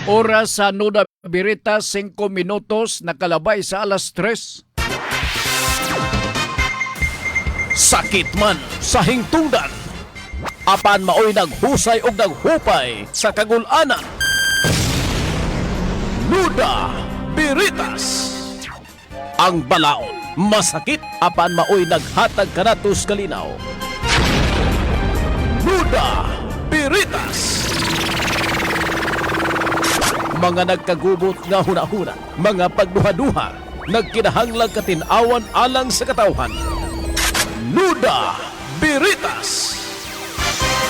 Oras sa Nuda Birita, 5 minutos, nakalabay sa alas 3. Sakit man sa hingtungdan, apan maoy naghusay og naghupay sa kagul-anan. Nuda Biritas. Ang balaod masakit apan maoy naghatag kanatos kalinaw. Nuda Biritas. Mga nagkagubot nga hunahuna, mga pagduha-duha, nagkinahanglang katinawan alang sa katawhan. Nuda Biritas.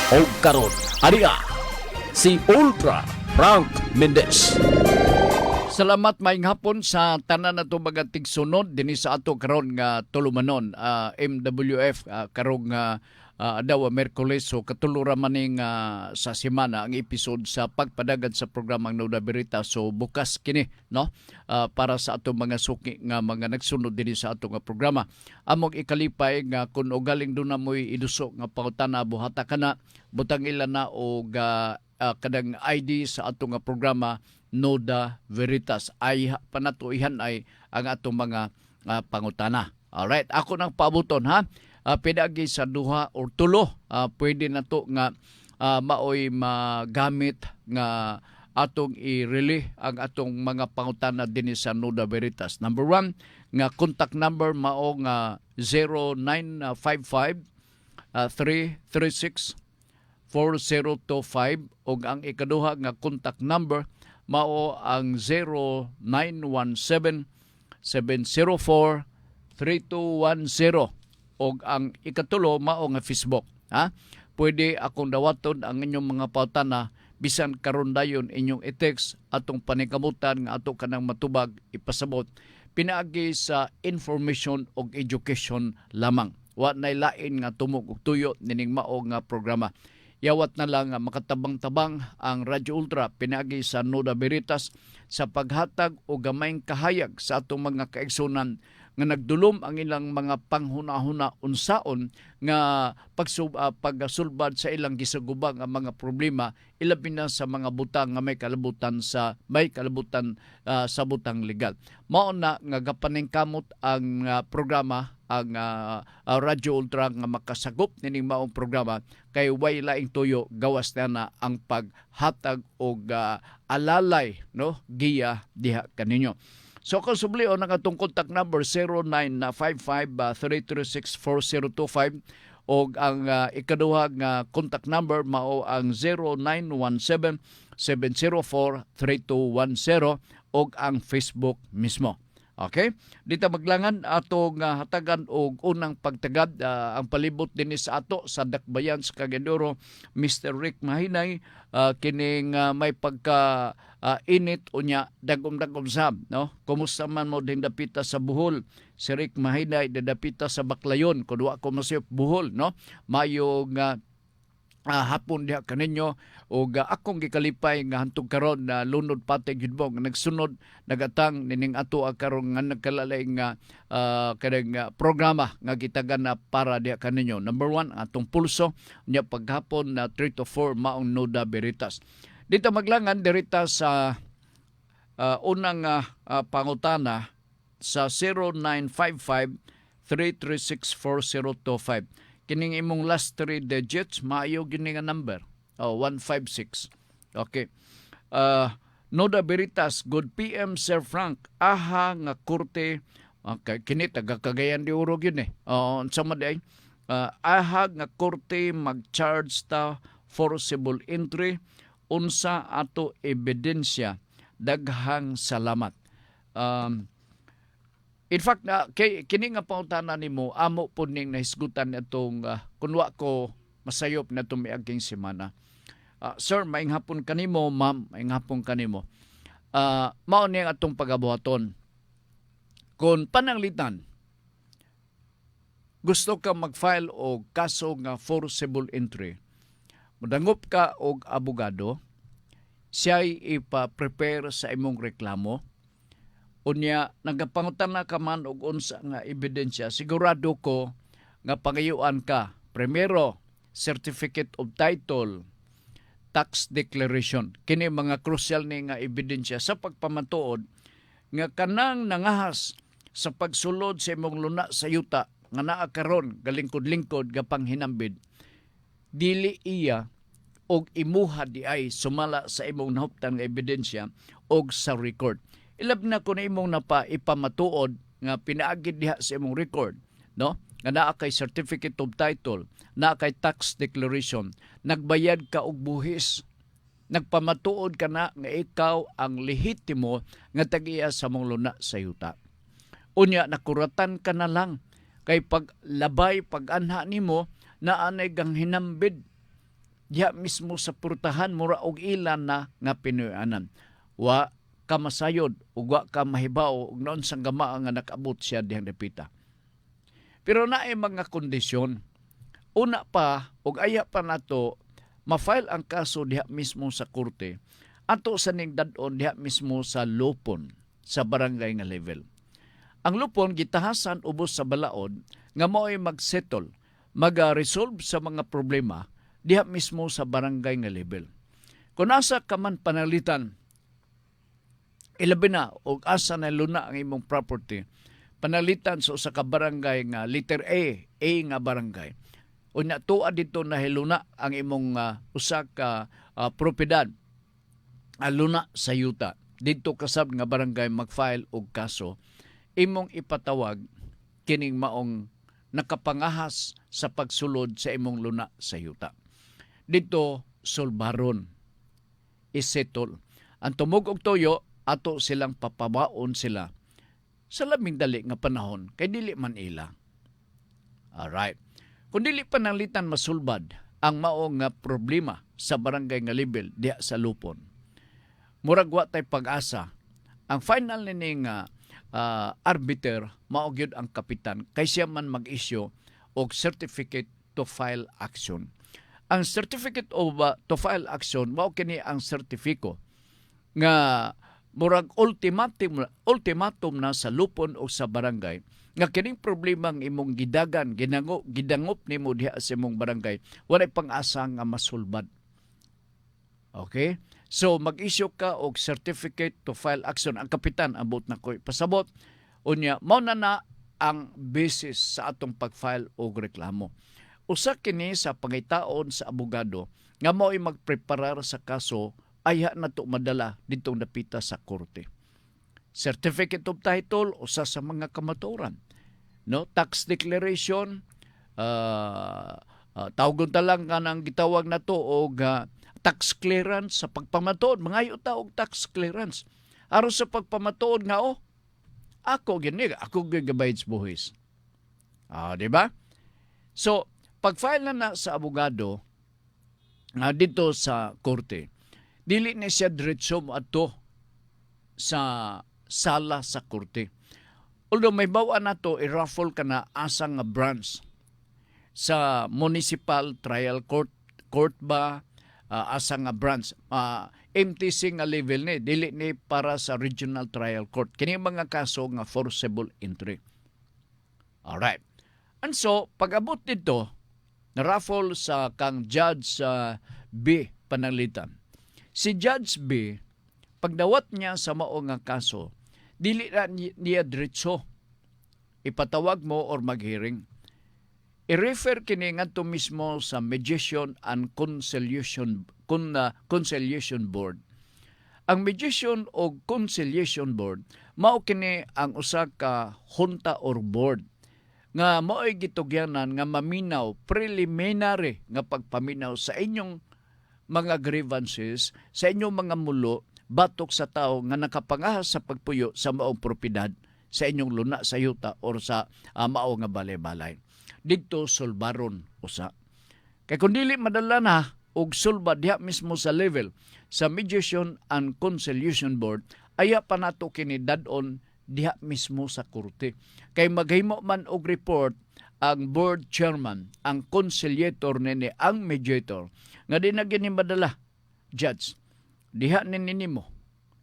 O karon, ariya, si Ultra Frank Mendez. Salamat maayong hapon sa tanan nato mga tigsunod dinhi sa ato karon nga tulumanon, MWF karong daw Merkules, so katulura maning sa semana ang episode sa pagpadagad sa programang Nuda Birita. So bukas kini no para sa ato mga suki nga mga nagsunod dinhi sa ato nga programa. Among ikalipay nga kun galing do na moy iduso nga pangutana buhata kana butang ila na og kadang ID sa ato nga programa Nuda Veritas. Ay panatuihan ay ang atong mga pangutana. Alright, ako nang pabuton ha. Pinagi sa duha or tulo, pwede na to nga maoy magamit nga atong i-relay ang atong mga pangutana din sa Nuda Veritas. Number 1, nga contact number mao nga 0955 336 4025 o ang ikaduha nga contact number mao ang 0917 704 3210 o ang ikatulo mao nga Facebook. Pwede akong dawaton ang inyong mga pautana bisan karon dayon inyong i-text atong paningkamutan nga ato kanang matubag ipasabot pinaagi sa information o education lamang. Wa nay lain nga tumog og tuyo nining mao nga programa. Yawat na lang makatabang-tabang ang Radyo Ultra pinaagi sa Nuda Biritas sa paghatag o gamayng kahayag sa atong mga kaigsunan nga nagdulom ang ilang mga panghuna-huna unsaon nga pagsulbad sa ilang gisagubang ang mga problema ilabi na sa mga butang nga may kalabutan sa butang legal. Mao na nga gapaningkamot ang programa ang Radyo Ultra nga makasagop nining maong programa kay way laing tuyo gawas na ang paghatag og alalay no giya diha kaninyo. So kung sublion ang atong contact number 0955-336-4025 o ang ikaduha nga contact number mao ang 0917-704-3210 o ang Facebook mismo. Okay? Dito maglangan atong hatagan og unang pagtagad ang palibot dinhi sa ato sa Dakbayan sa Cagayan, Mr. Rick Mahinay, kining may pagka init unya dagom-dagom sab no. Kumusta man mo din dapita sa Bohol? Si Rick Mahinay dapita sa Baclayon kun wa ko masayop Bohol no. Mayo nga hapon diha kaninyo og akong gikalipay nga hantog karon na lunod pati gyud mo nagsunod nagatang nining ato karon nga nagkalalay nga kadang programa nga gitagan na para diha kaninyo. Number 1 atong pulso nya paghapon na 3 to 4 maong Nuda Biritas. Dito maglangan dirita sa unang pangutana sa 0955-336-4025. Kining imong last 3 digits, maayo gini nga number. 156. Okay. Nuda Biritas, good PM Sir Frank. Aha nga korte, kini taga Cagayan de Oro yun sama day. Aha nga korte mag-charge ta forcible entry. Unsa ato ebidensya. Daghang salamat. In fact, kini nga pangutana nimo amo po ning nahisgutan itong kunwa ko masayop na itong miaging semana. Sir, maing hapon kanimo, ma'am, maing hapon kanimo. Mao ni atong pagabuhaton. Kung pananglitan, gusto ka mag-file og kaso nga forcible entry, mudangop ka og abogado, siya'y ipa-prepare sa imong reklamo. Unya, nagapangutana ka man og unsa nga ebidensya, sigurado ko nga pangayuan ka. Primero, certificate of title. tax declaration. Kini mga crucial ni nga ebidensya sa pagpamatuod nga kanang nangahas sa pagsulod sa imong luna sa yuta nga naa karon galingkod-lingkod nga panghinambid, dili iya og imuha di ay sumala sa imong nahuptan nga ebidensya og sa record. Ilab na kung imong napa ipamatuod nga pinaagid diha sa imong record, no? Nga naa kay certificate of title, naa kay tax declaration, nagbayad ka og buhis, nagpamatuod ka na nga ikaw ang lehitimo nga tagiya sa mong luna sa yuta. Unya nakuratan ka na lang kay paglabay pag-anha nimo na anay gang hinambid diha mismo sa purtahan mura og ilan na nga pinuyanan. Wa ka masayod ug wa ka mahibaw og noon sang gamaa nga nakabot siya dihang dapita. Pero naay mga kondisyon. Una pa ug aya pa nato ma-file ang kaso diha mismo sa korte. Ato sa ning dad-on diha mismo sa lupon sa barangay nga level. Ang lupon gitahasan ubos sa balaod nga mao'y mag-settle, mag-resolve sa mga problema diha mismo sa barangay nga level. Kung asa ka man panalitan, ilabi na o asa na luna ang imong property, panalitan sa usa ka barangay nga letter A nga barangay. Unya tuwa dito na hiluna ang imong usa ka propiedad, luna sa yuta. Dito kasab nga barangay mag-file og kaso, imong ipatawag kining maong nakapangahas sa pagsulod sa imong luna sa yuta. Dito sulbaron, isetol. Ang tumog og toyo, ato silang papabaon sila sa labing dali nga panahon kay dili man ila. Alright. Kung dili panalitan masulbad ang maong nga problema sa barangay nga level diha sa lupon, murag wa tay pag-asa. Ang final ni nga arbiter mao gyud ang kapitan kay siya man mag-issue og certificate to file action. Ang certificate of to file action mao kini ang sertifiko nga murag ultimatum na sa lupon o sa barangay nga kining problema ang imong gidagan gidangop nimo diha sa imong barangay walay pang-asa nga masulbad. Okay? So mag-issue ka og certificate to file action. Ang kapitan ambot na ko'y pasabot. Unya mao na ang basis sa atong pag-file og reklamo. Usa kini sa pangitaon sa abogado nga mao'y magpreparar sa kaso ayha na to madala ditong napita sa korte. Certificate of title usa sa mga kamatuoran, no? Tax declaration, tawgon ta lang kanang gitawag na to og tax clearance sa pagpamatuod. Mangayo ta og tax clearance aron sa pagpamatuod nga ako gini, ako gigabayad sa buhis. Di ba? So pag-file na sa abogado dito sa korte, dili na siya diretso ato sa sala sa korte. Although may bawa na to, i-raffle ka na asa nga branch sa municipal trial court ba, asa nga branch. MTC nga level ni, dili ni para sa regional trial court. Kini mga kaso nga forcible entry. Alright. And so, pag-abot dito, na-raffle sa kang Judge B panalitan. Si Judge B, pagdawat niya sa mao nga kaso, dili na niya diretso ipatawag mo or mag-hearing. I-refer kini ngadto mismo sa Mediation and Conciliation Board. Ang Mediation o Conciliation Board mao kini ang usa ka junta or board nga mao'y gitugyanan nga maminaw preliminary nga pagpaminaw sa inyong mga grievances, sa inyong mga mulo batok sa tao nga nakapangahas sa pagpuyo sa maong propiedad sa inyong luna sa yuta or sa mao nga balay-balay. Dito sulbaron usa. Kay kung dili madala na og sulbad diha mismo sa level sa Mediation and Conciliation Board, aya pa nato kini dad-on diha mismo sa korte. Kay maghimo man og report ang board chairman, ang conciliator nini, ang mediator, nga di na gini madala, judge, diha nini mo.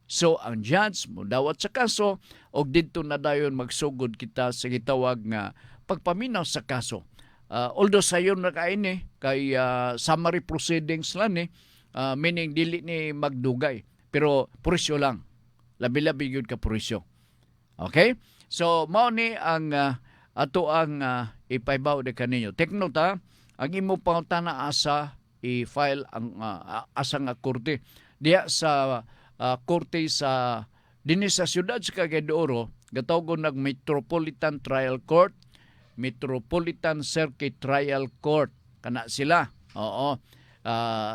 So, ang judge mo dawat sa kaso, o dito na dayon magsugod kita sa gitawag nga pagpaminaw sa kaso. Although sayon na kaini, kay summary proceedings lang meaning dili ni magdugay pero presyo lang, labi-labi gyud ka presyo. Okay, so mao ni ang ato ang ipaibaw de kaninyo. Take note ha, ang imo pangutana asa i-file ang asa nga korte diya sa korte sa dinhi sa siyudad sa Cagayan de Oro, gatawgon nag Metropolitan Trial Court, Metropolitan Circuit Trial Court kana sila. Oo.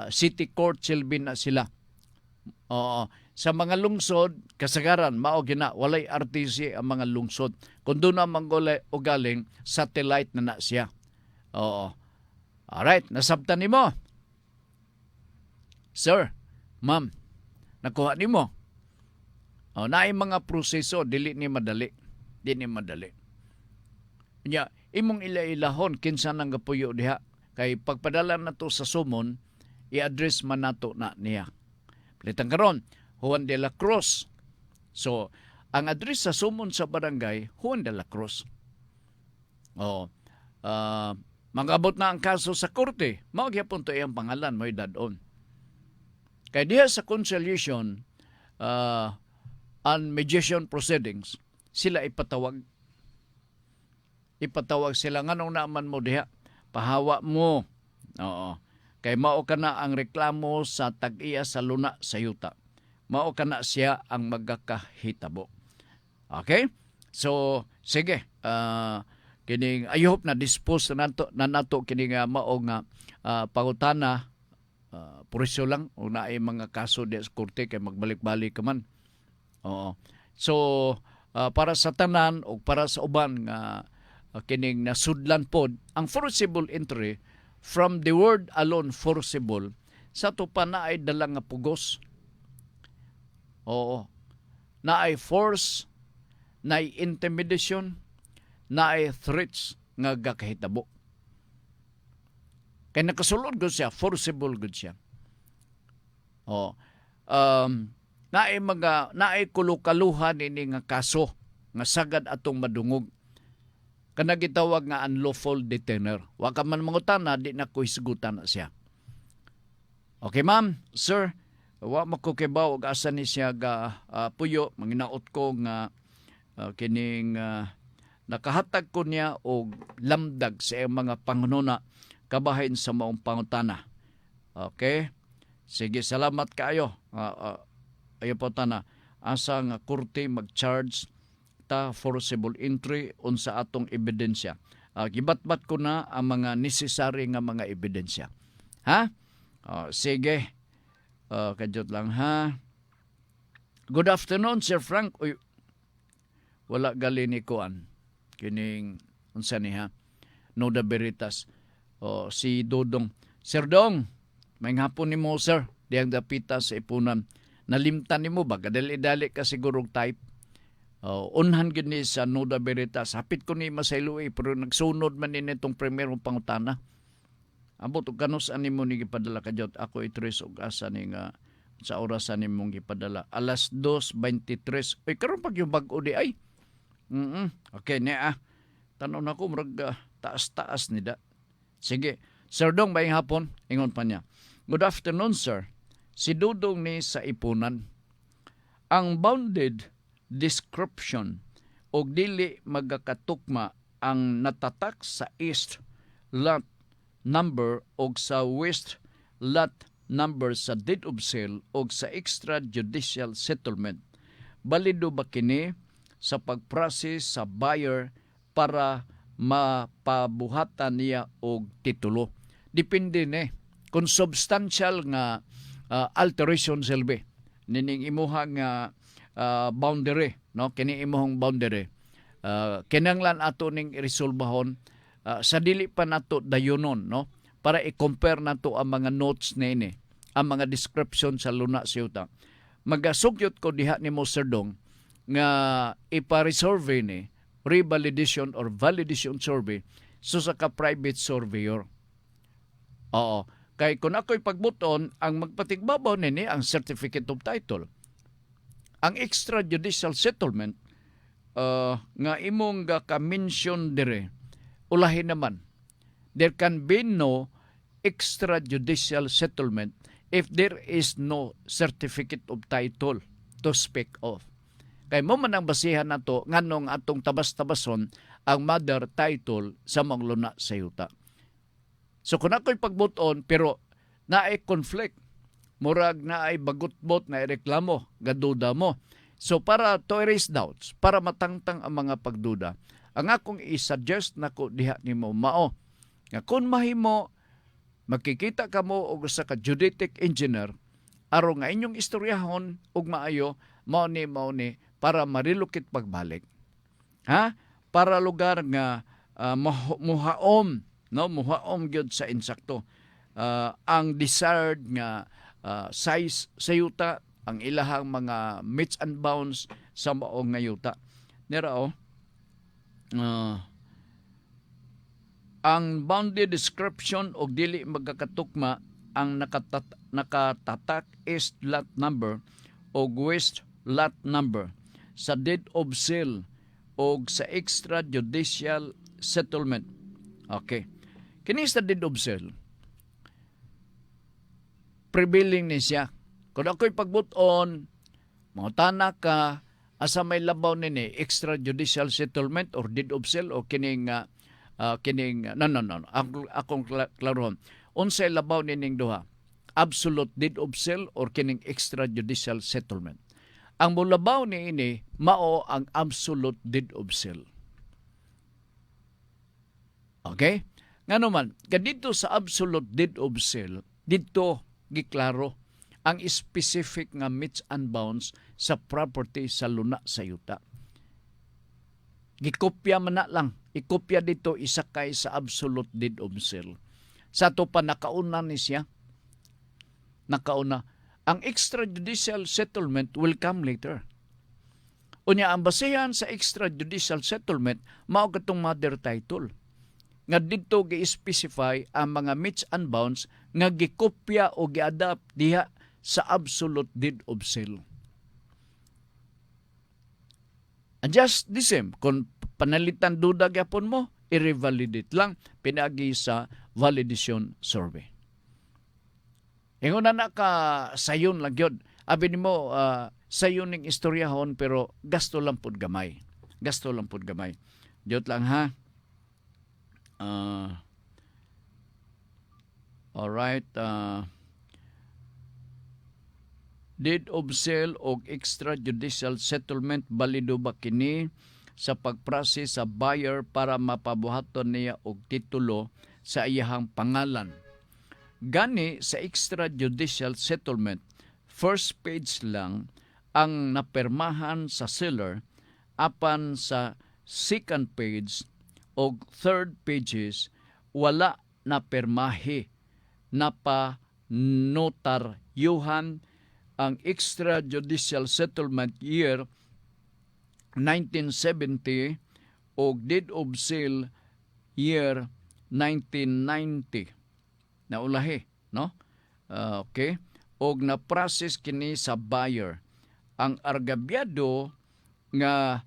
City Court silbi na sila. Oo. Sa mga lungsod, kasagaran, mao gina, walay RTC ang mga lungsod. Kung doon na manggulay o galing, satellite na siya. Oo. Alright, nasabtan ni mo. Sir, ma'am, nakuha ni mo. Naay mga proseso, dili ni madali. Dili ni madali. Nya, imong ila-ilahon, kinsa nang gapuyo diha. Kay pagpadala na to sa sumon, i-address man nato na niya. Palitang karon, Juan de la Cruz. So, ang address sa sumon sa barangay, Juan de la Cruz. Mag-abot na ang kaso sa korte. Magyapon to iyang pangalan, may dadon. Kaya diha sa conciliation and mediation proceedings, sila ipatawag. Ipatawag sila, nganong naaman mo diha? Pahawa mo. Oo. Kay mao kana ang reklamo sa tag-iya sa luna sa yuta. Mao kana siya ang magakahitabo. Okay? So, sige. Kining I hope na dispose na nato kining mao nga pangutana, purisyo lang o naay mga kaso di sa korte kay magbalik-balik ka man. Oo. So, para sa tanan o para sa uban nga kining nasudlan pod ang forcible entry, from the word alone forcible, sa to pa na ay dala nga pugos. Oo. Na ay force, na ay intimidation, na ay threats nga gakahitabo. Kaya nakasulod gud siya, forcible gud siya. Oo. Na ay kulukaluhan ini nga kaso nga sagad atong madungog. Kana gitawag nga unlawful detainer. Wa ka man mangutana, di na ko hisgutan na siya. Okay, ma'am, sir, wa makukibaw og asa ni siya ga puyo, manginaot ko nga kining nakahatag ko niya og lamdag sa iyang mga pangununa kabahin sa maong pangutana. Okay? Sige, salamat kaayo. Ayo po tana, asa nga korte mag-charge ta forcible entry unsa atong ebidensya. Gibatbat ko na ang mga necessary nga mga ebidensya. Ha? Sige. Kadyot lang ha. Good afternoon, Sir Frank. Uy, wala gali ni Kuan. Kining unsa ni ha? Noda Veritas. Si Dodong. Sir Dong, may hapon ni mo, sir. Diyang dapita sa ipunan. Nalimtan ni mo ba? Kadali-dali ka sigurong type. Unhan gini sa Noda Veritas. Hapit ko ni Masaylo pero nagsunod man din itong primerong pangutana. Abot og kanus ani mo ni gipadala kadyot. Ako itres og asa ni nga sa orasan ni mong gipadala. Alas 2:23. Uy, karon pag yung bag-o di ay. Okay, niya Tanaw na ko, murag taas-taas ni da. Sige. Sir Dong, bayang hapon. Ingon pa niya. Good afternoon, sir. Si Dudong ni sa ipunan. Ang bounded description o dili magakatukma ang natatak sa east lot number o sa west lot number sa deed of sale o sa extrajudicial settlement. Balido ba kini sa pagprocess sa buyer para mapabuhatan niya og titulo? Depende ni kung substantial nga alteration selbe nining imuha nga boundary, no, kini imong boundary, kinanglan ato ning iresolbahon sa dili pa nato dayonon, no, para i-compare nato ang mga notes nini, ang mga description sa luna siyuta. Magasugyot ko diha ni Sir Dong nga ipa-resurvey ni revalidation or validation survey so sa ka private surveyor. Oo, kay kung ako'y pagbuton, ang magpatigbabaw nini ang certificate of title. Ang extrajudicial settlement nga imong ka-mention dire, ulahin naman. There can be no extrajudicial settlement if there is no certificate of title to speak of. Kay mo man ang basihan nato nganong atong tabas-tabason ang mother title sa mga luna sa yuta. So kung ako'y pagbuton pero naay conflict, murag naay bagot-bot na reklamo, gaduda mo. So para to erase doubts, para matangtang ang mga pagduda, ang akong i-suggest nako diha nimo mao nga kung mahimo makikita ka mo og usa ka geodetic engineer aron nga inyong istoryahon og maayo mao ni para marilukit pagbalik. Ha? Para lugar nga muhaom, no, muhaom gyud sa insakto. Ang desired nga size sa yuta, ang ilahang mga meets and bounds sa maong nga yuta. Nira ang boundary description og dili magkakatukma ang nakatatak east lot number o west lot number sa deed of sale o sa extrajudicial settlement. Okay. Kini sa deed of sale, prevailing ni siya. Kung ako'y pagbuton, mangutana ka, asa may labaw nini, extrajudicial settlement or deed of sale o kining no. Akong klarohon. Unsay labaw nining duha? Absolute deed of sale or kining extrajudicial settlement. Ang mulabaw ni ini mao ang absolute deed of sale. Okay? Nga naman, kadito sa absolute deed of sale, dito giklaro ang specific nga meets and bounds sa property sa luna sa yuta. Gikopya man na lang. Ikopya dito isakay sa absolute deed of sale. Sa to pa nakauna ni siya. Nakauna. Ang extrajudicial settlement will come later. Unya ang basehan sa extrajudicial settlement mao katong mother title. Nga dito gi-specify ang mga meets and bounds nga gikopya o gi-adapt diha sa absolute deed of sale. And just the same, kung panalitan duda gyapon mo, i-revalidate lang pinagi sa validation survey. Ingon na ka sayon lang yun. Abi nimo sayon ning istoryahon pero gasto lang pud gamay. Gasto lang pud gamay. Diyot lang ha. Alright. Deed of sale o extrajudicial settlement balido ba kini sa pagprocess sa buyer para mapabuhaton niya og titulo sa iyahang pangalan. Gani sa extrajudicial settlement, first page lang ang napermahan sa seller, apan sa second page o third pages wala na permahe, napanotaryuhan ang extrajudicial settlement year 1970 o deed of sale year 1990. Naulahi, no? Okay. Og na-process kini sa buyer. Ang argabyado nga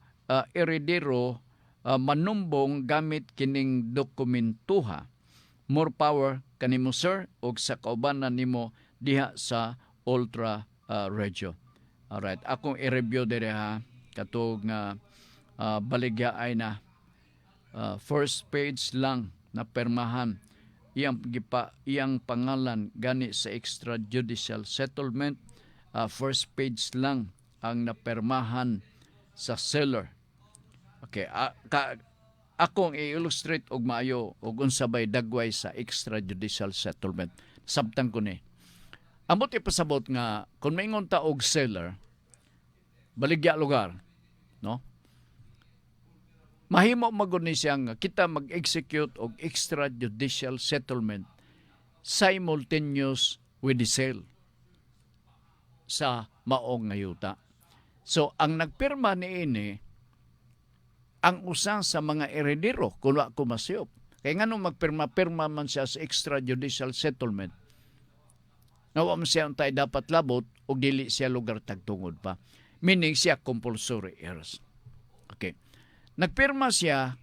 heredero manumbong gamit kining dokumentuha. More power kanimo sir og sa kaubanan nimo diha sa Ultra Radio. Alright, akong i-review dire ha katong baligya ay na first page lang na permahan iyang pangalan gani sa extrajudicial settlement. First page lang ang napermahan sa seller. Okay, akong i-illustrate og maayo og unsabay dagway sa extrajudicial settlement. Sabtang ko ni. Amot ipasabot nga kung maingon ta og seller, baligya lugar, no? Mahimo magud ni siya nga kita mag-execute og extrajudicial settlement simultaneous with the sale sa maong nga yuta. So ang nagpirma niini ang usa sa mga heredero kung wa ko masiyop. Kaya nga nung magpirma-pirma man siya sa extrajudicial settlement, nawa man siya untay dapat labot o dili siya lugar tagtungod pa. Meaning siya compulsory heirs. Okay. Nagpirma siya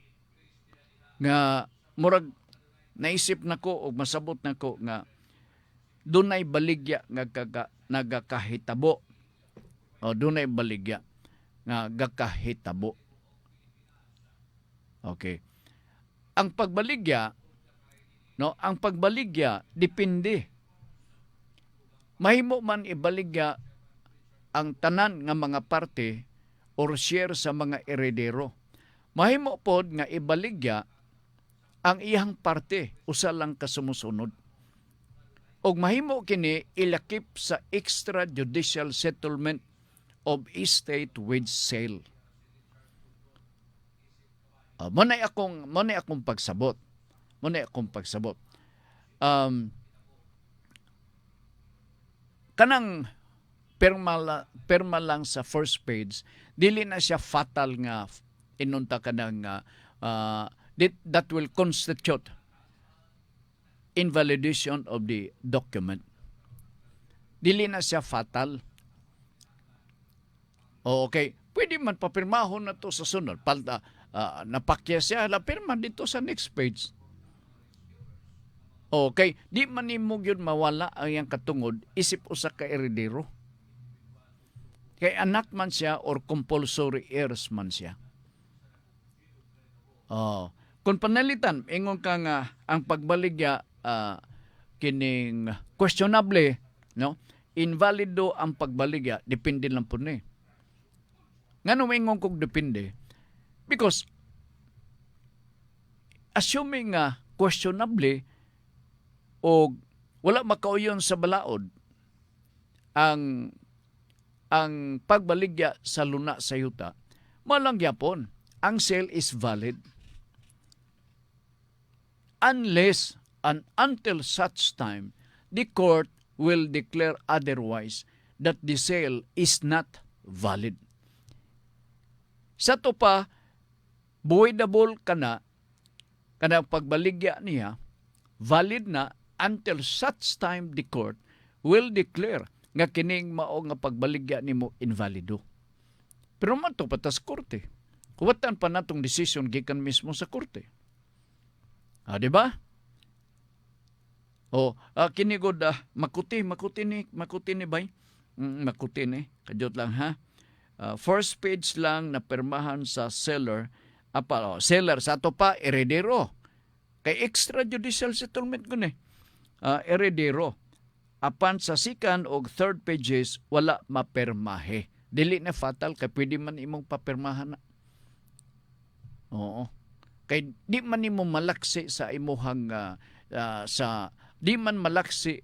nga murag naisip nako o masabot nako nga dunay baligya nga nagakahitabo. O dunay baligya nga gakahitabo. Okay. Ang pagbaligya, no, ang pagbaligya depende. Mahimo man ibaligya ang tanan nga mga parte or share sa mga eredero. Mahimo pod nga ibaligya ang iyang parte usa lang ka sumusunod. Og mahimo kini ilakip sa extrajudicial settlement of estate with sale. Manay akong pagsabot. Kanang perma lang sa first page, dili na siya fatal nga inunta ka ng that will constitute invalidation of the document. Dili na siya fatal. Okay, pwede man papirmahon na to sa sunod. Napakya siya, pirma dito sa next page. Okay, di man nimo gyud mawala ang iyang katungod isip usa ka eredero. Kay anak man siya or compulsory heirs man siya. Kung panalitan, ingon ka nga ang pagbaligya kining questionable, no? Invalido ang pagbaligya, depende lang po ni. Ngano ingon kog depende? Because assuming nga questionable o wala makauyon sa balaod ang pagbaligya sa luna sa yuta, malang gyapon ang sale is valid unless and until such time the court will declare otherwise that the sale is not valid. Sa to pa, voidable kana pagbaligya niya, valid na until such time the court will declare nga kining mao nga pagbaligya nimo invalido. Pero man to patas korte. Kuwatan pa natong decision gikan mismo sa korte. Di ba? Kini gud makuti ni bay. Makuti ni. Kadiyot lang ha. First page lang na permahan sa seller. Seller sa ato pa eredero. Kay extrajudicial settlement ko ni. Eredero. Apan sa second o third pages wala mapermahe. Dili na fatal kay pwede man imong papermahan na. Oo. Kay di man nimo malaksi sa imuhang di man malaksi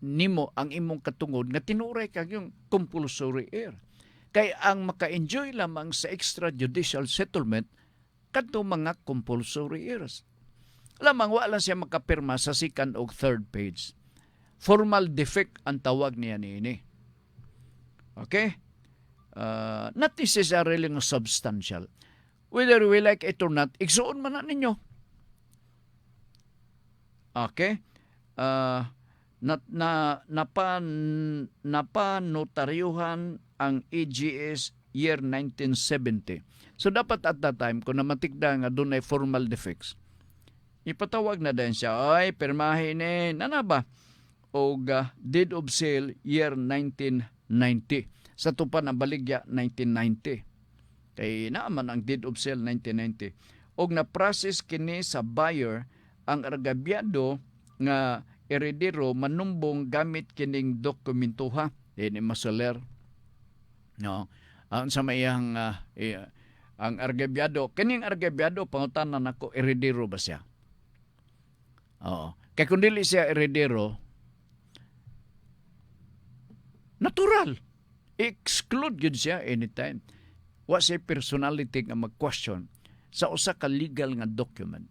nimo ang imong katungod nga tinuray kag yung compulsory heir. Kay ang maka-enjoy lamang sa extrajudicial settlement kadto mga compulsory heirs. Lamang wala siya makapirma sa second o third page. Formal defect ang tawag niya niini. Okay? Not necessarily ng substantial. Whether we like it or not, igsuon man na ninyo. Okay? Napanotaryuhan ang EGS year 1970. So dapat at that time, kung namatikda nga doon ay formal defects, ipatawag na din siya, ay, permahin nana ba? O deed of sale year 1990. Sa tupan ang baligya 1990. Kay naaman ang deed of sale 1990. O na-process kini sa buyer ang argabyado nga eredero manumbong gamit kining dokumentuha. Dini masoler. No. Ang sa mayang ang argabyado, kining argabyado pangutanan nako eredero ba siya? Oo. Kay kung dili siya eredero, natural. Exclude yun siya anytime. Wa siya personality nga mag-question sa usa ka legal nga document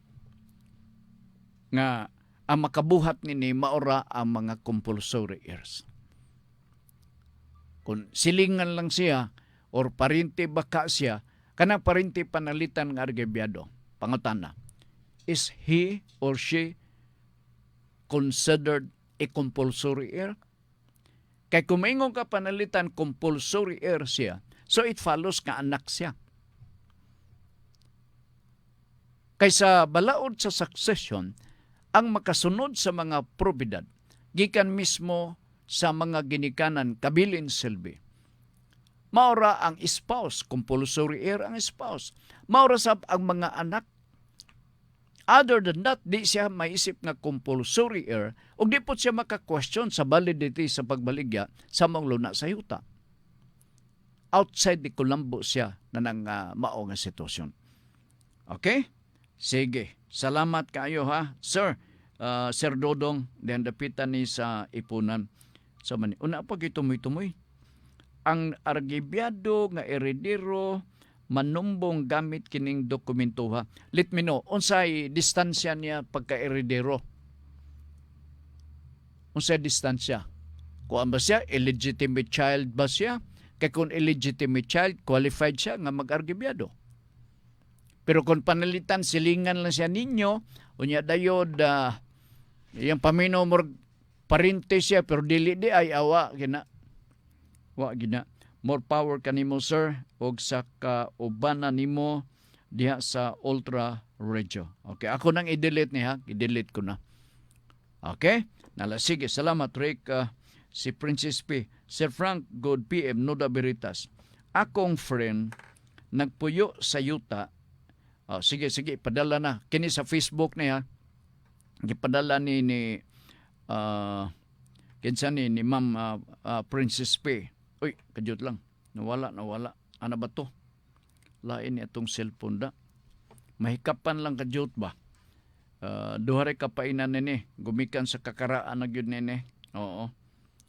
nga ang makabuhat nini maura ang mga compulsory heirs. Kung silingan lang siya or parente baka siya, kanang parente panalitan nga argabyado, pangutana, is he or she considered a compulsory heir? Kay kumingon ka panalitan compulsory heir siya, so it follows ka anak siya. Kaysa balaod sa succession, ang makasunod sa mga probidad, gikan mismo sa mga ginikanan kabilin silbi. Maura ang spouse, compulsory heir ang spouse. Maura sab ang mga anak. Other than that, di siya maisip nga compulsory heir o di po siya maka-question sa validity sa pagbaligya sa mga luna sa yuta. Outside di Colombo siya na nang mao nga sitwasyon. Okay? Sige. Salamat kayo ha. Sir, Sir Dodong, then dapitan ni sa ipunan. Sa una pa tumoy-tumoy. Ang argibyado nga eredero manumbong gamit kining dokumentuha. Let me know, unsay distansya niya pagka-eredero? Unsay distansya? Kung ba siya, illegitimate child ba siya? Kaya kung illegitimate child, qualified siya nga mag-argibyado. Pero kung panalitan, silingan lang siya ninyo, unya dayod, yung pamino mo parente siya, pero dili di ay awa, gina. Wa gina. More power kanimo sir og sa kaubanan nimo diha sa Ultra Radio. Okay, ako nang i-delete niya, i-delete ko na. Okay? Nala sige, salamat Rick. Si Princess P. Sir Frank, good PM, Nuda Veritas. Akong friend nagpuyo sa yuta. Sige, padala na. Kini sa Facebook niya. Gipadala ni kinsa ni Ma'am Princess P. Uy, kadyot lang. Nawala. Ano ba to? Lain niya itong cellphone da. Mahikapan lang kadyot ba? Duhari kapainan nini. Gumikan sa kakaraan na yun nini. Oo.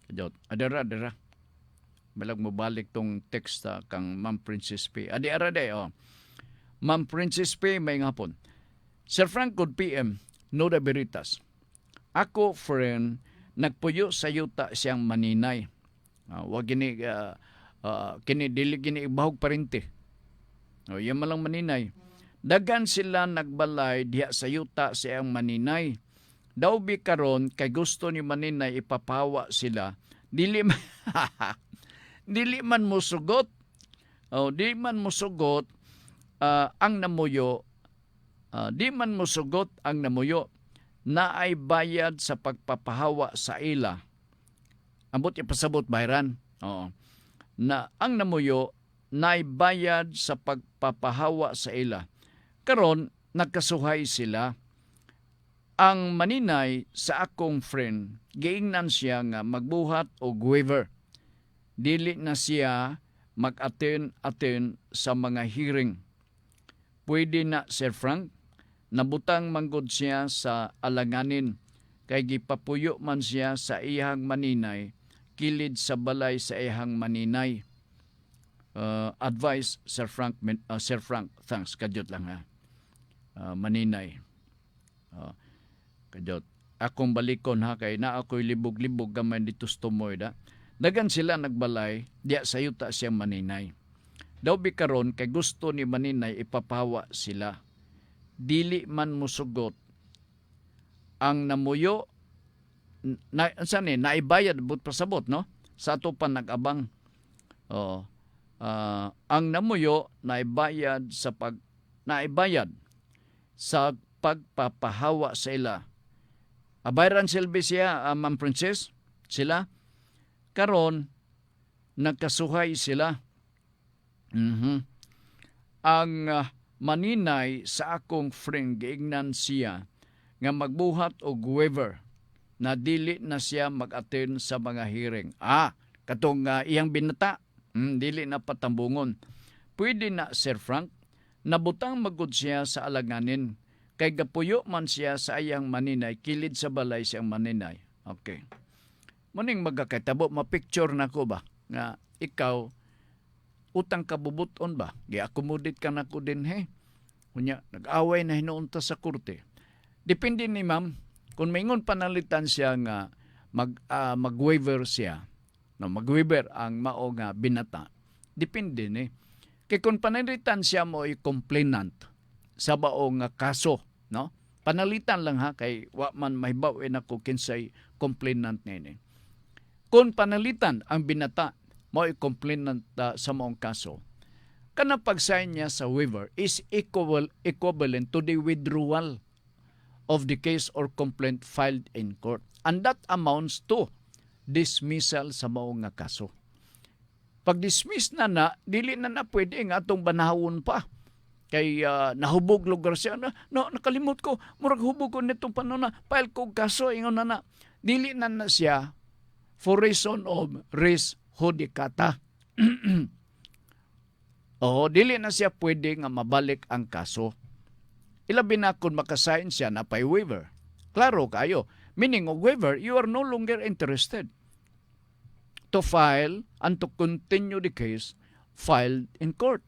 Kadyot. Adara. Malag mo balik tong text kang Ma'am Princess P. Adi-arade, oh. Ma'am Princess P, may ngapon. Sir Frank, good PM. Nuda Veritas. Ako, friend, nagpuyo sa yuta siyang maninay. Wag gini kini dili gini ibahog parente. Yan malang maninay. Dagan sila nagbalay diha sa yuta siyang maninay. Daw bi karon kay gusto ni maninay ipapawa sila. Dili man musugot. Di man musugot ang namuyo. Di man musugot ang namuyo na ay bayad sa pagpapahawa sa ila. Ambot ipasabot bayran. Oo. Na ang namuyo na bayad sa pagpapahawa sa ila. Karon nagkasuhay sila. Ang maninay sa akong friend, giingnan siya nga magbuhat og waiver. Dili na siya mag-attend sa mga hearing. Pwede na, Sir Frank, nabutang manggod siya sa alanganin kay gipapuyo man siya sa iyang maninay kilid sa balay sa iyang maninay. Advice, Sir Frank, thanks, kadyot lang ha. Maninay. Kadyot. Akong balikon ha, kay na ako'y libog-libog gamay dito stumoy da. Dagan sila nagbalay, diya sa yuta siyang maninay. Daw bikaron kay gusto ni maninay ipapawa sila. Dili man musugot ang namuyo naibayad but pasabot no sa ato pa nag-abang. Ang namuyo naibayad sa pagpapahawa sa ila. Abayran silbi siya, Ma'am Princess, sila karon nagkasuhay sila. Ang maninay sa akong friend giingnan siya nga magbuhat og waiver na dili na siya mag-attend sa mga hearing. Katong iyang binata, dili na patambungon. Pwede na, Sir Frank, nabutang magud siya sa alanganin kay gapuyo man siya sa iyang maninay, kilid sa balay siyang maninay. Okay. Muning magkakitabo, mapicture na ko ba nga ikaw utang kabubuton ba? Gi-accommodate ka na ko din he. Kunya, nag-away na hinuunta sa korte. Depende ni ma'am, kung maingon panalitan siya nga mag-waiver siya, no, mag-waiver ang mao nga binata, depende ni. Kaya kung panalitan siya mo ay complainant sa baong nga kaso, no? Panalitan lang ha, kay wa man mahibaw ako kinsay complainant nini. Kung panalitan ang binata, mo ay complainant sa maong kaso, kanang pag-sign niya sa waiver is equivalent to the withdrawal of the case or complaint filed in court. And that amounts to dismissal sa mao nga kaso. Pag-dismiss na, dili na pwede nga atong banahon pa. Kay nahubog lugar siya. Nakalimot ko, murag hubog ko nitong panon na, file ko kaso, ingon na. Dili na siya for reason of res judicata. Dili na siya pwede nga mabalik ang kaso. Ilabi na kung makasign siya na pay waiver. Klaro kayo. Meaning of waiver, you are no longer interested to file and to continue the case filed in court.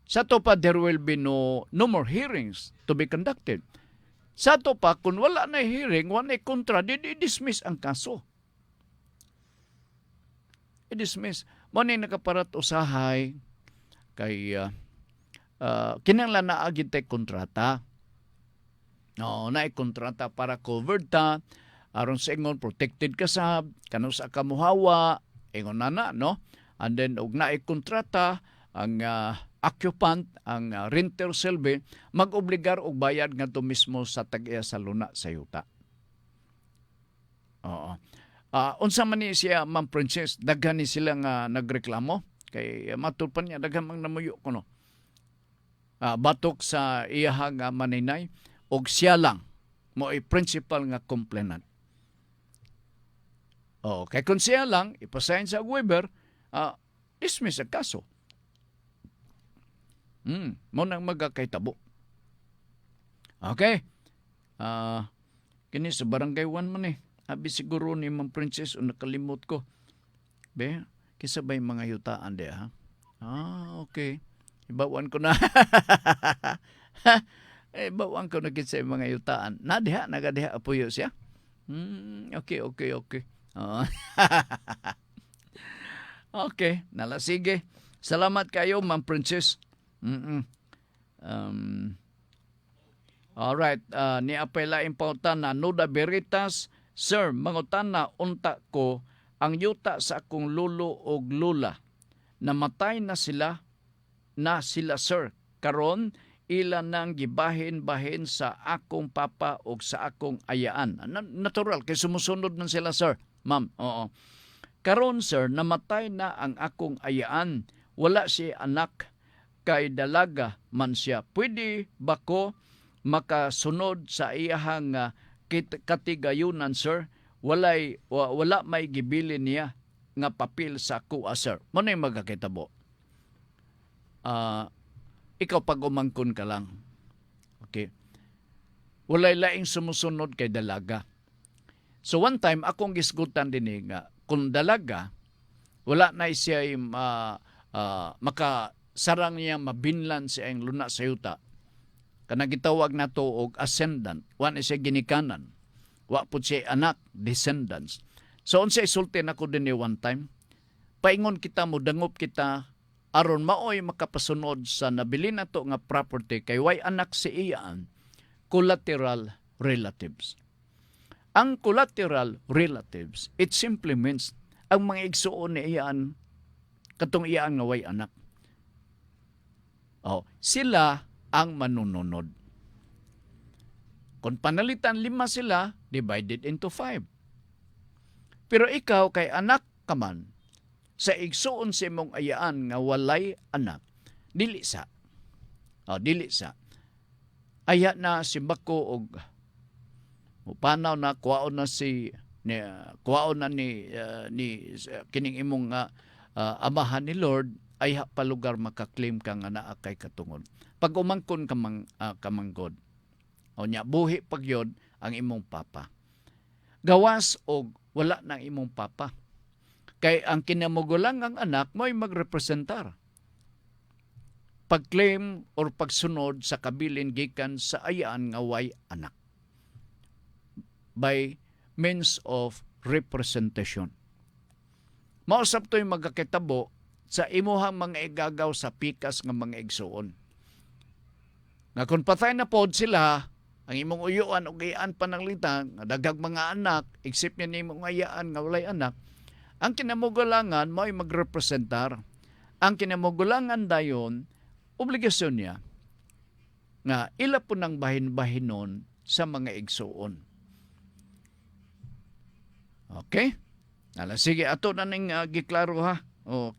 Sa to pa, there will be no more hearings to be conducted. Sa to pa, kung wala na hearing, wala na kontra, i-dismiss ang kaso. I-dismiss. Muna nakaparat usahay kay kinanglan na agad tayo kontrata. Kontrata para covered ta. Aron sa ingon, protected ka sa kanus sa kamuhawa. Ingon na, no? And then, og na kontrata, ang occupant, ang renter selbe, mag-obligar og bayad nga to mismo sa tag-iya sa luna sa yuta. Unsa man ni siya, Ma'am Princess, daghan ni sila nga nagreklamo. Kay matulpan niya, daghan mang namuyo ko, no? Batok sa iyaha nga maninay, og siya lang, mo ay principal nga complainant. Kay kung siya lang, ipasign sa waiver, dismiss ang kaso. Mo nang magkakaitabo. Okay. Kini sa barangay 1 man eh. Abi siguro ni Ma'am Princess o nakalimot ko. Kisabay mga yutaan de ha? Okay. Ibawan ko na. Ibawan ko na kisay mga yutaan. Nagadiha apuyo siya. Okay. Okay, sige. Salamat kayo, Ma'am Princess. Alright, ni-apela impautan na Nuda Veritas. Sir, mangutan na unta ko ang yuta sa akong lulo o lula. Namatay na sila sir. Karon ila nang gibahin-bahin sa akong papa o sa akong ayaan. Natural, kay sumusunod man sila, sir. Ma'am, oo. Karon, sir, namatay na ang akong ayaan. Wala si anak, kay dalaga man siya. Pwede ba ko makasunod sa iyahang katigayunan, sir? Wala may gibilin niya nga papel sa kuha, sir. Muna yung magkakitabo. Ikaw pag umangkon ka lang. Okay. Walay laing sumusunod kay dalaga. So one time, akong gisgutan din nga, kung dalaga, wala na siya makasarang niya mabinlan siya ang luna sa yuta. Kanang gitawag na to og ascendant. Wan siya ginikanan. Wa po siya anak, descendants. So unsa isulti na ko din ni one time. Paingon kita mo, dangop kita, aron maoy makapasunod sa nabili na to nga property kay way anak si iyaan, collateral relatives. Ang collateral relatives, it simply means ang mga igsuon ni iyaan, katong iyaan nga way anak. Sila ang manununod. Kung panalitan 5 sila, divided into 5. Pero ikaw kay anak ka man, sa igsuon sa imong ayaan nga walay anak, dili sa. Aya na si bako og upanaw na kuwaon na ni kining imong amahan ni Lord ay palugar makaklaim ka nga naa kay katungod. Pag umangkon kamanggod, nya buhi pagyod ang imong papa. Gawas og wala nang imong papa. Kay ang kinamugulang ang anak mo'y magrepresentar. Pag-claim or pagsunod sa kabilin gikan sa ayaan nga way anak. By means of representation. Mausap to'y magkakitabo sa imuhang mga igagaw sa pikas nga mga igsuon. Nga kung patay na pod sila, ang imong uyuan o gayaan pananglitan, nga daghang mga anak, except niya ni imong ayaan nga walay anak, ang kinamugulangan mo'y magrepresentar. Ang kinamugulangan dayon, obligasyon niya nga ila po ng bahin-bahinon sa mga igsuon. Okay? Sige, ato na ning giklaro ha.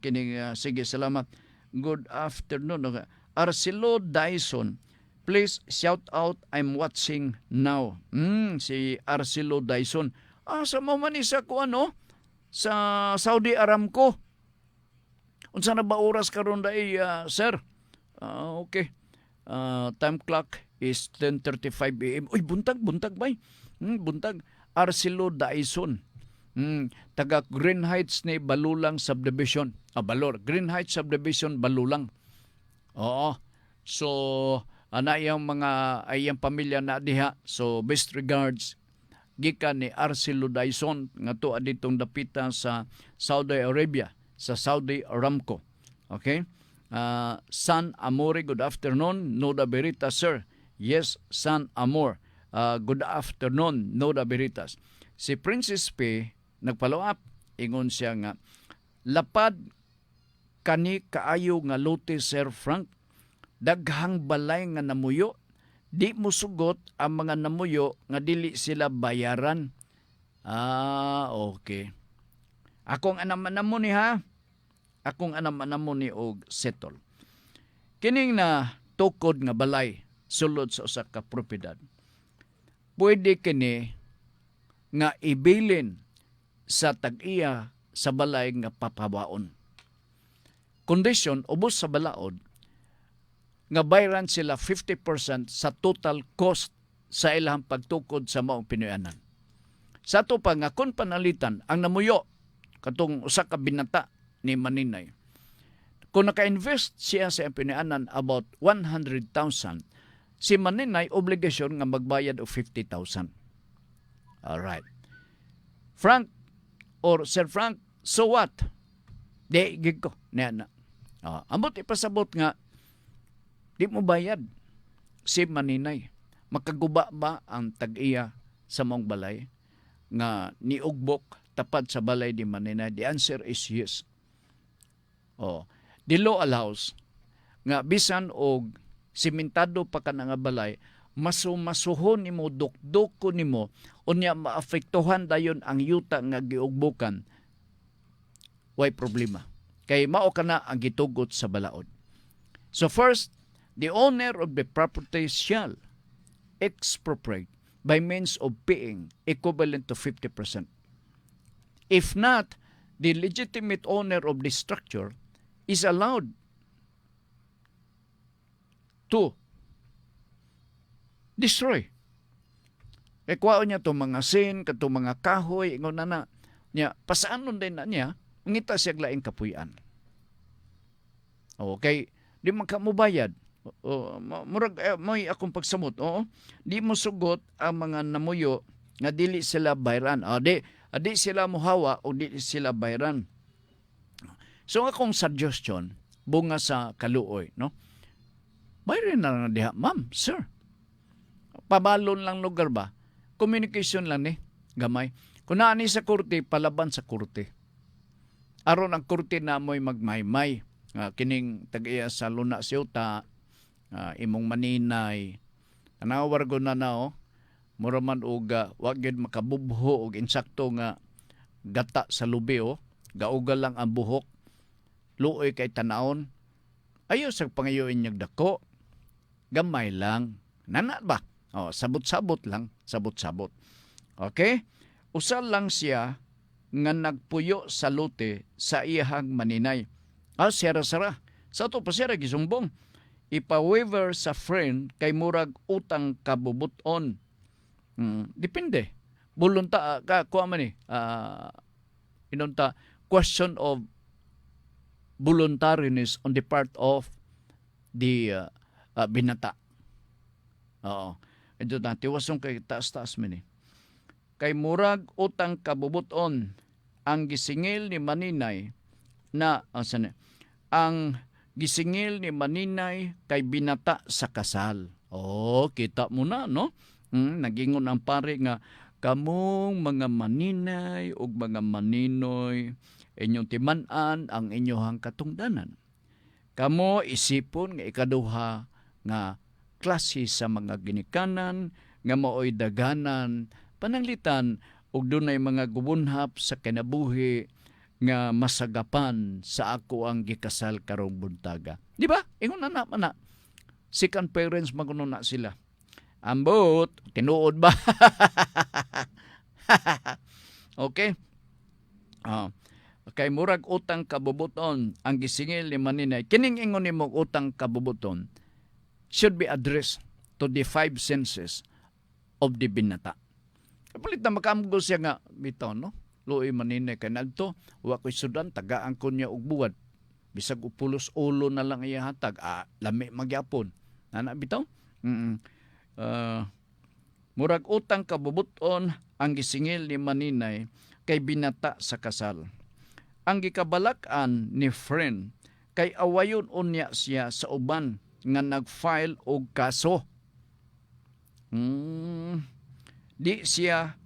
Kining sige, salamat. Good afternoon. Arcelo Dyson, please shout out, I'm watching now. Si Arcelo Dyson. Sa mamanisa ko sa Saudi Aramco. Unsa na ba oras karon dai, sir? Okay. Time clock is 10:35 AM. Uy, buntag bay. Buntag. Arcelo Dyson. Taga Green Heights ni Balulang Subdivision. Balor. Green Heights Subdivision, Balulang. Oo. So, iyang iyang pamilya na diha. So, best regards. Gikan ni Arcelo Dyson nga tuwa ditong dapita sa Saudi Arabia, sa Saudi Aramco. Okay? San Amore, good afternoon. Noda Veritas, sir. Yes, San Amor. Good afternoon, Noda Veritas. Si Princess P, nagfollow up, ingon siya nga, lapad kani kaayo nga lote, Sir Frank, daghang balay nga namuyo, di mo sugot ang mga namuyo nga dili sila bayaran. Okay. Akong anaman mo ni ha? Akong anaman mo ni og settle. Kining na tukod nga balay sulod sa usa ka propiedad. Pwede kini nga ibilin sa tag-iya sa balay nga papabaon. Condition, ubos sa balaod, nga bayaran sila 50% sa total cost sa ilang pagtukod sa maong Pinoyanan. Sa ito pa nga, kung panalitan, ang namuyo, katong usa ka binata ni Maninay, kung naka-invest siya sa Pinoyanan about 100,000, si Maninay obligasyon nga magbayad og 50,000. Alright. Frank, or Sir Frank, so what? Di, gig ko. Ambot ipasabot nga, di mo bayad si Maninay. Makaguba ba ang tag-iya sa mong balay nga niugbok tapad sa balay di Maninay? The answer is yes. The law allows nga bisan og simentado pa ka nga balay, masumasuhon nimo, dukdukon nimo, unya maapektuhan dayon ang yuta nga giugbukan, way problema. Kay mao kana ang gitugot sa balaod. So first, the owner of the property shall expropriate by means of paying equivalent to 50%. If not, the legitimate owner of the structure is allowed to destroy. Kuwao niya itong mga sin, katong mga kahoy, ingon na niya, pasaanon din na niya, ngita siya laing kapuyan. Okay, di man ka mo bayad. Murag may akong pagsamot. Di mo sugot ang mga namuyo nga dili sila bayran. Di sila muhawa o di sila bayran. So akong suggestion, bunga sa kaluoy, no? Bayran na lang diha, ma'am, sir. Pabalon lang lugar ba? Communication lang ni, gamay. Kung naani sa korte, palaban sa korte. Aron ang korte na mo'y magmaymay. Kining tag-iya sa Luna Ceuta, imong Maninay, tanawargo na mura man og wag gyud makabubho og insakto nga gata sa lubi, gaugal lang ang buhok, luoy kay tanawon, ayo sa pangayoin niyag dako, gamay lang, nana ba? Sabot-sabot lang, sabot-sabot. Okay? Usa lang siya nga nagpuyo sa lote sa iyahang Maninay. Sera-sera. Sa ito pa siya gisumbong. Ipa-waiver sa friend kay murag utang kabubuton. Depende. Bulunta kuha man inunta question of voluntariness on the part of the binata. Ito na tiwasong kay taas-taas man kay murag utang kabubuton ang gisingil ni Maninay na ang gisingil ni Maninay kay binata sa kasal. Kita mo na, no? Nagingon ang pare nga, kamong mga Maninay ug mga Maninoy, inyong timan-an ang inyong katungdanan. Kamo isipon nga ikaduha nga klase sa mga ginikanan nga maoy daganan pananglitan ug dunay mga gubunhap sa kinabuhi nga masagapan sa ako ang gikasal karong buntaga. Di ba? Ingon na man na. Second parents maguno na sila. Ambot, tinuod ba? Okay? Kay murag utang kabubuton ang gisingil ni Maninay. Kining ingon nimo utang kabubuton should be addressed to the 5 senses of the binata. Kapalit na makamugol siya nga, bitaw, no? Luoy Maninay kay nagto, wa ko'y sudan, tagaan ko niya og buwad. Bisag upulos ulo na lang iya hatag. Lami magyapon. Ana bitaw? Murag utang kabubuton ang gisingil ni Maninay kay binata sa kasal. Ang gikabalak-an ni friend kay awayon unya siya sa uban nga nag-file og kaso. Di siya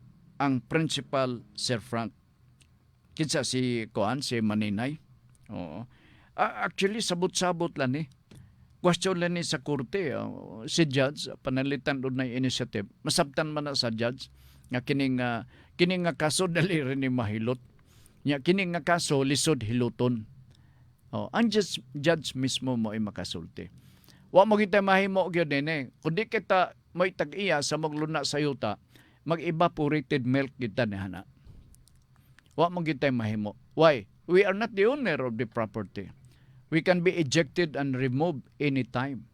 ang principal, Sir Frank. Kinsa si Maninay. Oo. Actually, sabot-sabot lang eh. Question lang ni sa korte. Si judge, panalitan doon na initiative. Masabtan man na sa judge nga kining nga kaso dali rin ni mahilot. Nya kining nga kaso lisod hiluton. Ang judge mismo mo ay makasulti. Wa mo kita mahimo gyud dinhi. Kundi kita mo tag-iya sa magluna sa yuta, mag-evaporated milk kita ni hana. Wa mo kita mahimo. Why? We are not the owner of the property. We can be ejected and removed anytime.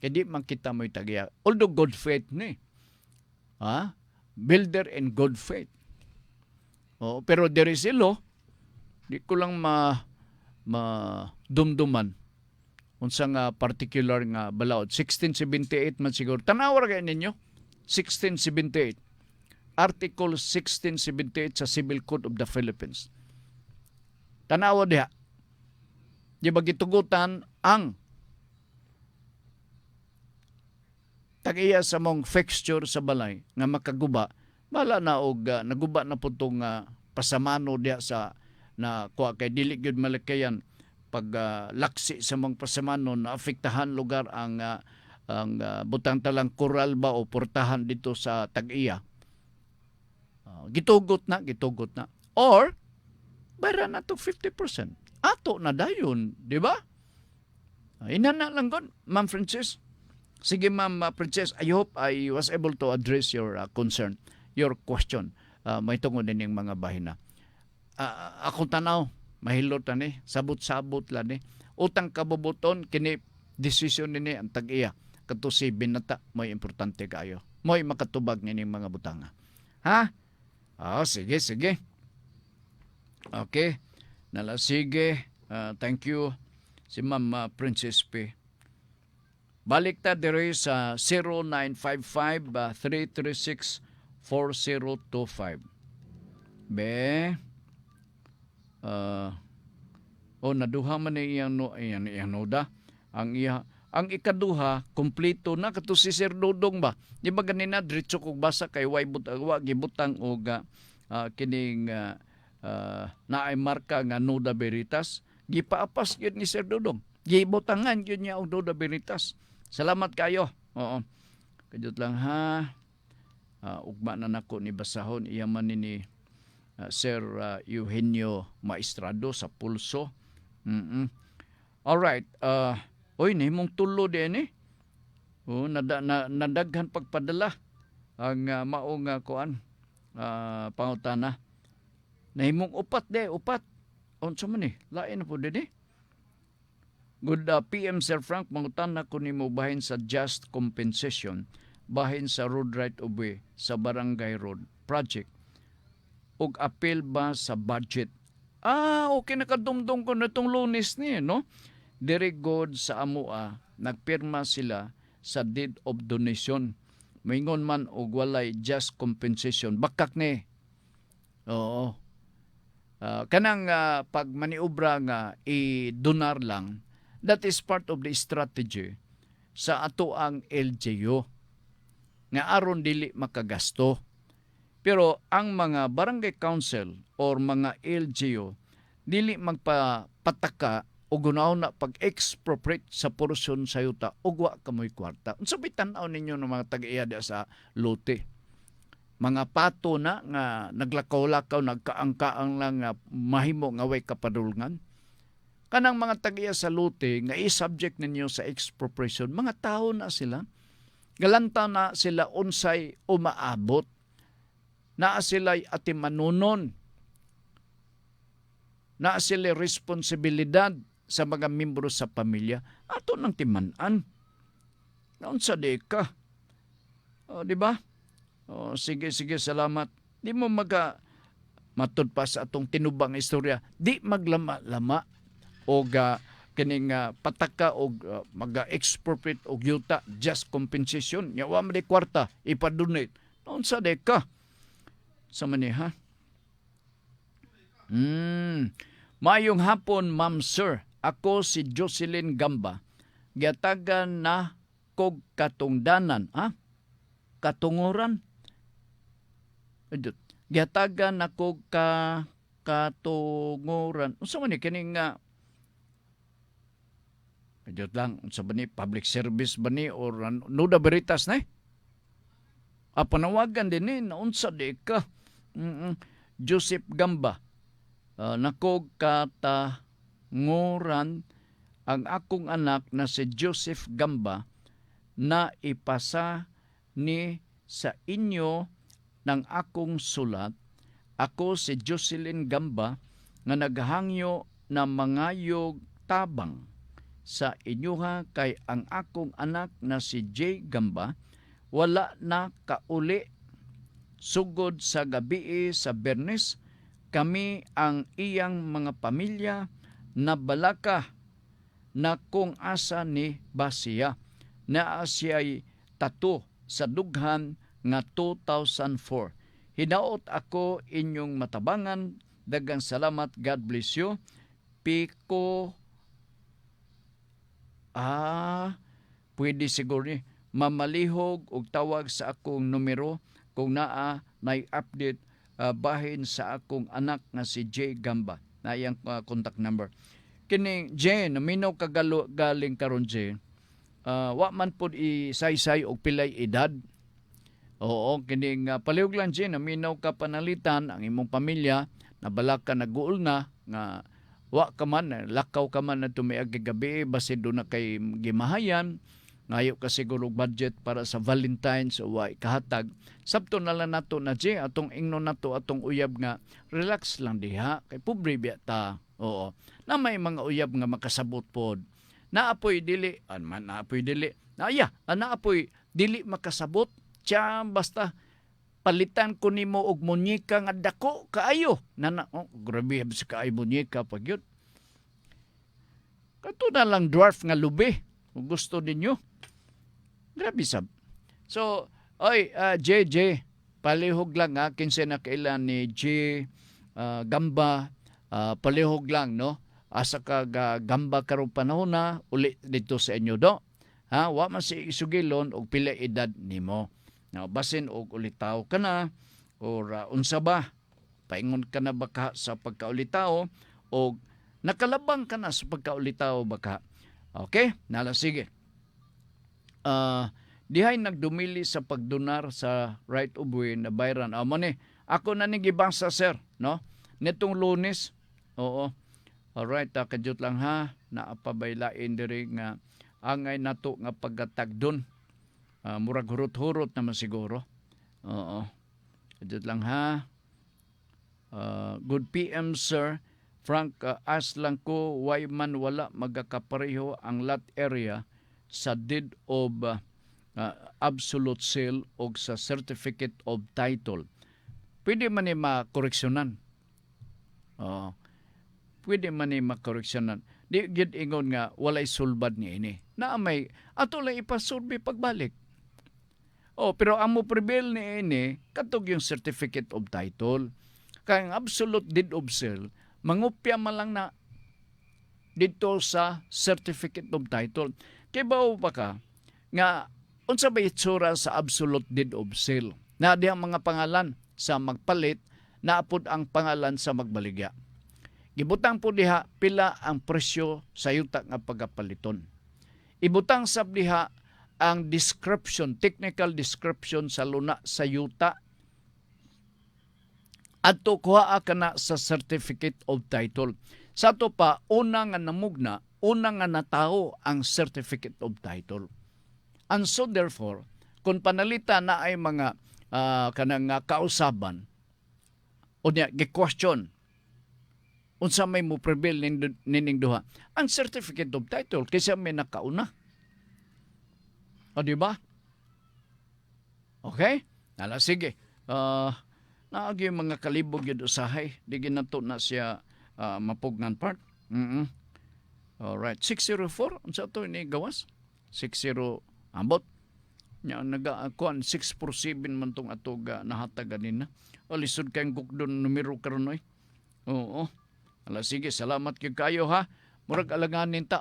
Kaya di man kita mo tag-iya. Although good faith ni. Builder in good faith. Pero there is a law, di ko lang dumduman unsa nga particular nga balaod. 1678 man siguro. Tanawar kayo ninyo. 1678. Article 1678 sa Civil Code of the Philippines. Tanawa diha. Di ba gitugutan ang tag-iya sa mong fixture sa balay nga makaguba. Bala na og naguba na po itong pasamano diya sa na kuha kay dili gyud malakayan pag laksi sa mong pasamano na afektahan lugar ang butang talang koral ba o portahan dito sa tag-iya. Gitugot na. Or bara na to 50%. Ato na dayon, di ba? Inana lang gon, Ma'am Princess. Sige, Ma'am Princess, I hope I was able to address your concern. Your question, may tungod din yung mga bahina. Akong tanaw, mahilot na ni, sabot-sabot lang ni. Utang kabubuton, kini desisyon ni ang tag-iya. Kato si binata, may importante kayo. May makatubag ni mga butanga. Ha? Sige. Okay. Sige. Thank you. Si Ma'am Princess P. Balik ta dire sa 0955-336 4025. Naduha man iyang noda. Ang ikaduha, kompleto na kato si Sir Dodong ba? Di ba ganina, diretso kong basa kay gibutang o kining naay marka nga Nuda Veritas. Gipaapas yun ni Sir Dodong. Gibutangan yun niya ang Nuda Veritas. Salamat kayo. Oo. Kajot lang ha. Ugma na nako ni basahon iya man ni Sir Eugenio Maestrado sa Pulso. Alright. Nahimong tulo din eh. Nadaghan pagpadala ang maong pangutana. Nahimong upat. Unsa man eh? Lain na po din eh. Good PM Sir Frank, mangutana ko nimo bahin sa just compensation bahin sa road right of way sa Barangay Road Project ug appeal ba sa budget. Okay, nakadumdum ko na itong Lunes ni, no? Very good sa amua, nagpirma sila sa deed of donation. Maingon man og walay just compensation. Bakak ni. Oo. Kanang pag maniobra nga i-donar lang, that is part of the strategy sa ato ang LGU. Nga aron dili makagasto. Pero ang mga barangay council or mga LGU dili magpapataka o gunaw na pag-expropriate sa porsyon sa yuta ug wa kamoy kwarta. Unsa may tan-aw ninyo ng mga tag-iya sa lote? Mga pato na nga naglakaw-lakaw, nagkaang-kaang lang nga mahimo nga way kapadulngan. Kanang mga tag-iya sa lote nga i-subject ninyo sa expropriation, mga tao na sila. Galanta na sila unsay umaabot. Naa sila'y atimanunon. Naa sila'y responsibilidad sa mga membro sa pamilya. Ato nang timanan. Naunsa di ka. O, di ba? O, sige, salamat. Di mo matud pa sa atong tinubang istorya. Di maglama-lama o kining pataka o mag-expropriate o yuta, just compensation. Yawa mo di kwarta, ipadonate. Noon sa deka. Sa maniha. Mayong hapon, ma'am sir. Ako si Jocelyn Gamba. Giatagan na kog katungdanan. Katunguran? Giatagan na kog katunguran. Unsa man ni kining Adjot lang, unsa ba ni public service ba ni or Nuda Veritas na panawagan din naunsa di ka. Joseph Gamba. Nakog katanguran ang akong anak na si Joseph Gamba na ipasa ni sa inyo ng akong sulat. Ako si Jocelyn Gamba nga naghangyo na mangayog tabang sa inyuha kay ang akong anak na si J. Gamba wala na kauli. Sugod sa gabi sa Bernes, kami ang iyang mga pamilya na balaka na kung asa ni Basiya na siya'y tato sa dughan nga 2004. Hinaot ako inyong matabangan. Dagang salamat. God bless you. Piko pwede siguro ni mamalihog og tawag sa akong numero kung naa may update bahin sa akong anak nga si J. Gamba. Na iyang contact number. Kini J, naminaw galing karon J. Wa man pod isaysay og pilay edad. Oo, kini palihog lang J, naminaw ka panalitan ang imong pamilya na balaka naguol na nga wa ka man, lakaw ka man na tumiag gabi, basi doon na kay gimahayan, ngayo ka siguro budget para sa Valentine's o wa kahatag. Sabto na lang nato na J, atong ingnon nato, atong uyab nga, relax lang diha, kay pobre biya ta. Oo, na may mga uyab nga makasabot pod. Naapoy dili, naapoy dili, naapoy dili makasabot, tiya basta, palitan ko nimo og munyeka nga dako kaayo. Grabe sa kaayo munyeka pag yun. Kato na lang dwarf nga lubi. Kung gusto ninyo. Grabe sab. So, JJ, palihog lang kinsa na kailan ni J. Gamba, palihog lang, no? Asa ka Gamba karong panahon na, uli dito sa inyo do. Wa man si isugilon og pila edad nimo. Now, basin og ulitaw ka na or unsa ba? Paingon ka na baka sa pagkaulitaw o nakalabang ka na sa pagkaulitaw baka. Okay? Nala, sige. Dihay nagdumili sa pagdonar sa right of way na bayran. Amo ni, ako na ning gibangsa sir, no? Nitong Lunes. Oo. Alright, kadyot lang ha. Naapabaylain diri nga angay nato nga paggatagdon. Murag hurot-hurot naman siguro. Oo. Adjud lang ha. Good PM sir. Frank, as lang ko, why man wala magakapareho ang lot area sa deed of absolute sale o sa certificate of title. Pwede man ni makoreksyonan. Pwede man ni makoreksyonan. Di gid ingon nga walay sulbad ni ini. Na may ato lang ipasurvey pagbalik. Pero ang mo prevail ni ini, katog yung certificate of title. Kaya ang absolute deed of sale, mangupya man lang na dito sa certificate of title. Kaya ba pa ka, nga, unsa ba itsura sa absolute deed of sale? Na di ang mga pangalan sa magpalit, naapod ang pangalan sa magbaligya. Gibutang po diha pila ang presyo sa yuta nga pagapaliton. Ibutang sab diha ang description, technical description sa luna sa yuta. Adto kuha ka na sa certificate of title. Sa to pa, una nga namugna, una nga nataho ang certificate of title. And so therefore, kung panalita na ay mga kanang kausaban, o niya, gi-question, unsa may mo prevail nining duha, ang certificate of title, kaysa may nakauna. O di ba? Okay? Nala, sige. Naagi mga kalibog yun usahay. Di ginato na siya mapugnan part. Alright. 604. Ang sa ito ini gawas? 60 ambot. Nya nagakuan 647 man tong atog nahatag ganina. O lisod kayong gukdon numero karon oy. Oo. Ala sige, salamat gyud kayo ha. Murag alanganin ta.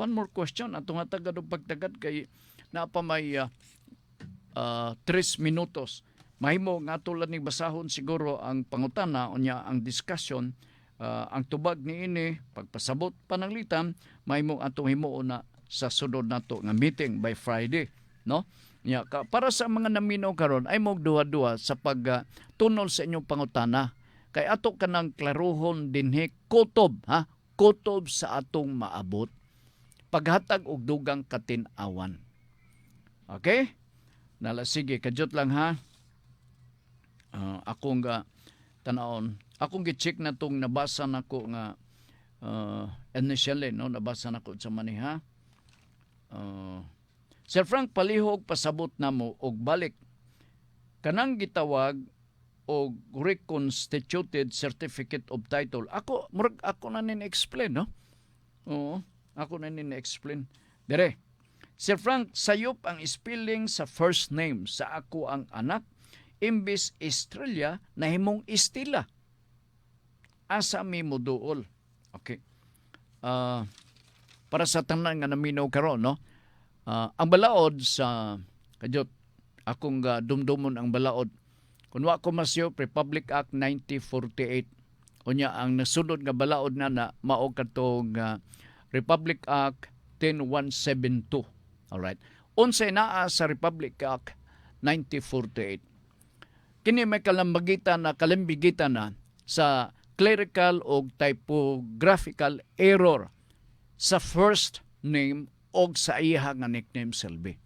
One more question atong hatagad og pagtagad kay naa pa may 3 minutos. Mahimo nga tulad ni basahon siguro ang pangutana unya ang discussion, ang tubag niini pagpasabot pananglitan mahimo atong himuo na sa sunod nato nga meeting by Friday, no? Ya para sa mga naminaw karon ay mo duha-duha sa pagtunol sa inyong pangutana kay ato kanang klaruhon dinhi kutob ha, kutob sa atong maabot paghatag og dugang katin-awan. Okay? Nala sige kadyot lang ha. Akong tanawon, akong gi-check na tong nabasa nako nga initially no, nabasa nako sa maniha. Sir Frank, palihog pasabot namo og balik kanang gitawag og reconstituted certificate of title. Ako na nin-explain, no? Oo, ako na nin-explain. Dire, Sir Frank, sayop ang spelling sa first name sa ako ang anak. Imbis Estrella, nahimong Estila. Asa mi mo duol. Okay. Para sa tanan nga naminaw karon, no? Ang balaod sa kadyot, akong dumdumon ang balaod. Kung wa ko masyo, Republic Act 1948. Unya ang nasunod nga balaod na mao katong Republic Act 10172. Alright. Unsay naa sa Republic Act 1948. Kini may kalambigitan na sa clerical o typographical error sa first name o sa iya nga nickname Selby.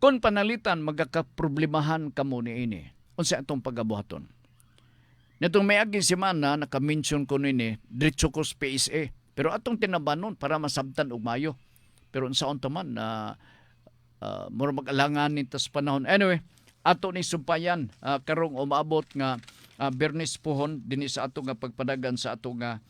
Kung panalitan, magkakaproblemahan kamo ni ini. Unsa atong pagabuhaton. Nitong may aging semana, nakamention ko nini, diretso ko sa PSA. Pero atong tinabanon para masabtan og mayo. Pero unsaon taman na mura mag-alangan nitas panahon. Anyway, ato ni sumpayan karong umaabot nga Bernis Puhon dinhi sa ato nga pagpadagan sa ato nga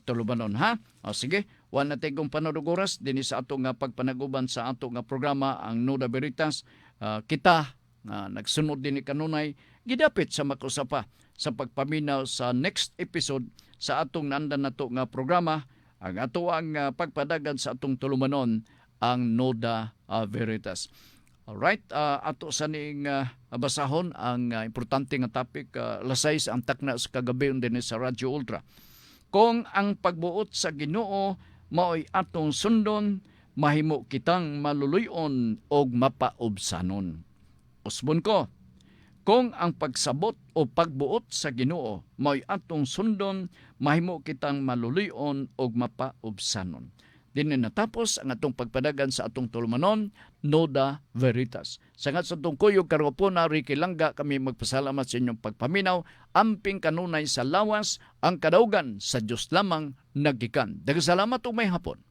tulubanon ha. O sige, wala na tayong panodog oras dinhi sa ato nga pagpanaguban sa ato nga programa ang Nuda Veritas. Kita nagsunod dinhi kanunay gidapit sa makusapa sa pagpaminaw sa next episode sa atong nandan nato nga programa ang ato ang pagpadagan sa atong tulumanon ang Nuda Veritas. Alright, ato sa ning basahon ang importante nga topic, lasay ang takna sa kagabi din sa Radyo Ultra. Kung ang pagbuot sa Ginoo mao'y atong sundon, mahimo kitang maluluyon og mapaubsanon. Usbon ko, kung ang pagsabot o pagbuot sa Ginoo mao'y atong sundon, mahimo kitang maluluyon og mapaubsanon. Din natapos ang atong pagpadagan sa atong tulumanon, Nuda Veritas. Sangat sa atong kuyog karon na Ricky Langga, kami magpasalamat sa inyong pagpaminaw. Amping kanunay sa lawas, ang kadaugan sa Dios lamang nagikan. Daghang salamat ug may hapon.